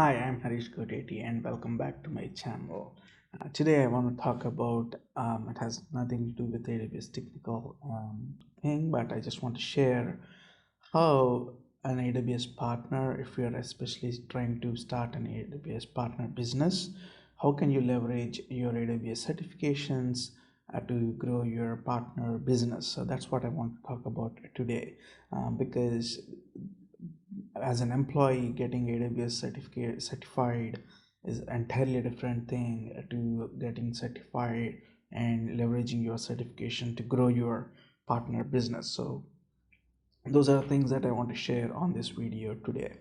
Hi, I'm Harish Godeti and welcome back to my channel. Today I want to talk about, it has nothing to do with AWS technical thing, but I just want to share how an AWS partner, if you're especially trying to start an AWS partner business, how can you leverage your AWS certifications to grow your partner business? So that's what I want to talk about today, because as an employee getting AWS certified is entirely different thing to getting certified and leveraging your certification to grow your partner business. So those are things that I want to share on this video today.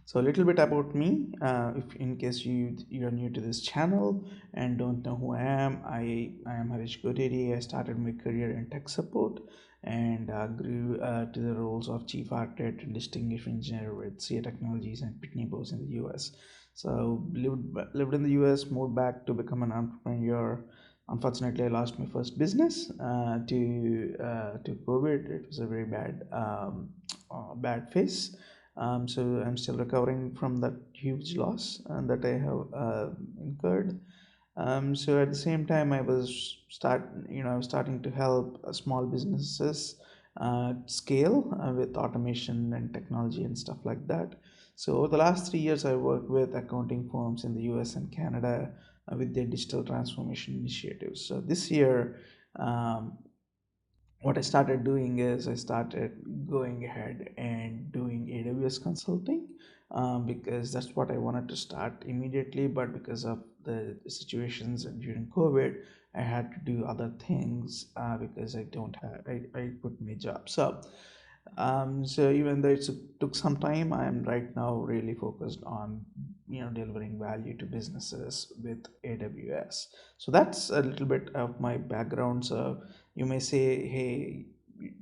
So a little bit about me, if in case you're new to this channel and don't know who I am Harish Godedi. I started my career in tech support and grew to the roles of chief architect and distinguished engineer with CA Technologies and Pitney Bowes in the US. So lived in the US, moved back to become an entrepreneur. Unfortunately, I lost my first business to COVID. It was a very bad phase. So I'm still recovering from that huge loss that I have incurred. So at the same time, I was starting to help small businesses scale with automation and technology and stuff like that. So over the last 3 years, I worked with accounting firms in the US and Canada with their digital transformation initiatives. So this year, um, what I started doing is I started going ahead and doing AWS consulting, because that's what I wanted to start immediately. But because of the situations during COVID, I had to do other things because I don't have I quit my job. So even though took some time, I am right now really focused on delivering value to businesses with AWS. So that's a little bit of my background. So you may say, hey,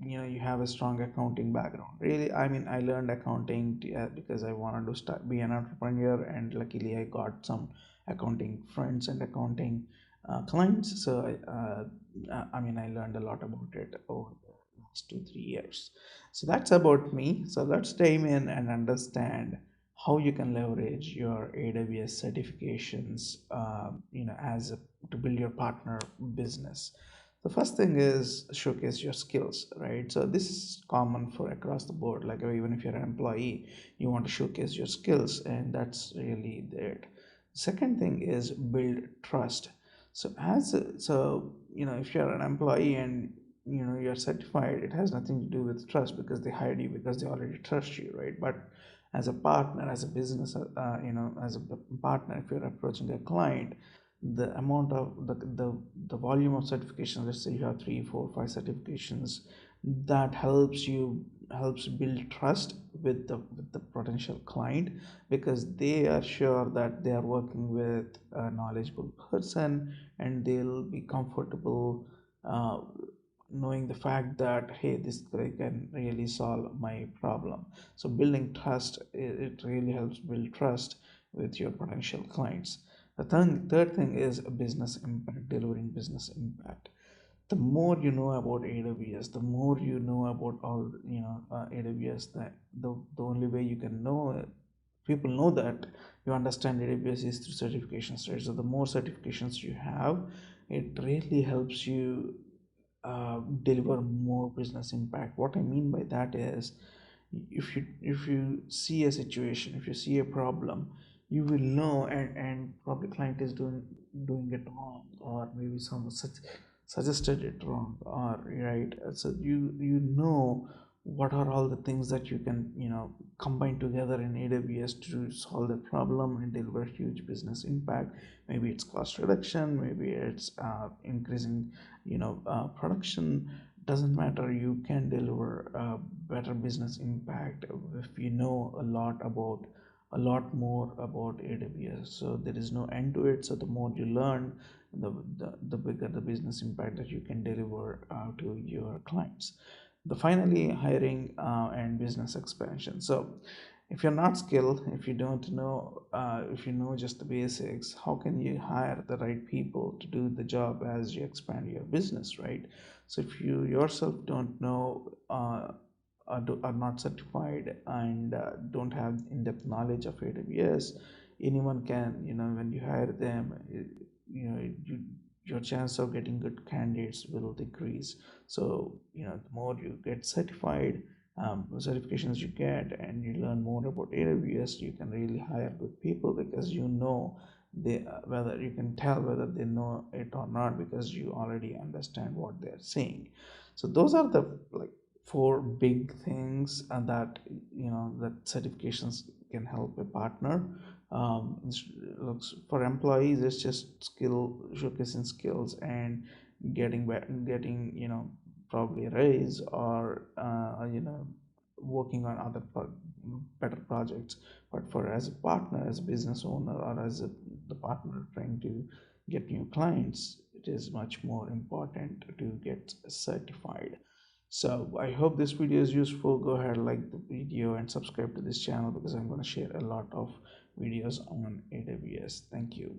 you have a strong accounting background. Really, I mean, I learned accounting because I wanted to be an entrepreneur, and luckily I got some accounting friends and accounting clients. So I mean, I learned a lot about it over the last 2 3 years. So that's about me. So let's dive in and understand how you can leverage your AWS certifications, to build your partner business. The first thing is showcase your skills, right? So this is common for across the board. Like even if you're an employee, you want to showcase your skills, and that's really it. Second thing is build trust. So if you're an employee and you're certified, it has nothing to do with trust because they hired you because they already trust you, right? But as a partner, as a business, as a partner, if you're approaching a client, the amount of the volume of certifications, let's say you have 3 4 5 certifications, that helps build trust with the potential client, because they are sure that they are working with a knowledgeable person, and they'll be comfortable uh, knowing the fact that, hey, this guy can really solve my problem. So building trust, it really helps build trust with your potential clients. The third thing is a business impact, delivering business impact. The more you know about AWS, the more you know about all AWS, that the only way you can know people know that you understand AWS is through certifications, right? So the more certifications you have, it really helps you deliver more business impact. What I mean by that is, if you see a situation, if you see a problem, you will know, and probably client is doing it wrong, or maybe someone suggested it wrong, or right. So you know what are all the things that you can combine together in AWS to solve the problem and deliver huge business impact. Maybe it's cost reduction, maybe it's increasing production. Doesn't matter, you can deliver better business impact if you know a lot more about AWS. So there is no end to it. So the more you learn, the bigger the business impact that you can deliver to your clients. The finally, hiring and business expansion. So if you're not skilled, if you don't know, if you know just the basics, how can you hire the right people to do the job as you expand your business, right? So if you yourself don't know are not certified and don't have in-depth knowledge of AWS, anyone can, when you hire them, your chance of getting good candidates will decrease. So, the more you get certified, certifications you get, and you learn more about AWS, you can really hire good people, because they whether you can tell whether they know it or not, because you already understand what they're saying. So those are the like four big things, and that that certifications can help a partner. Looks for employees, it's just showcasing skills and getting probably a raise, or working on better projects. But for as a partner, as a business owner, or as the partner trying to get new clients, it is much more important to get certified. So I hope this video is useful. Go ahead, like the video and subscribe to this channel, because I'm going to share a lot of videos on AWS. Thank you.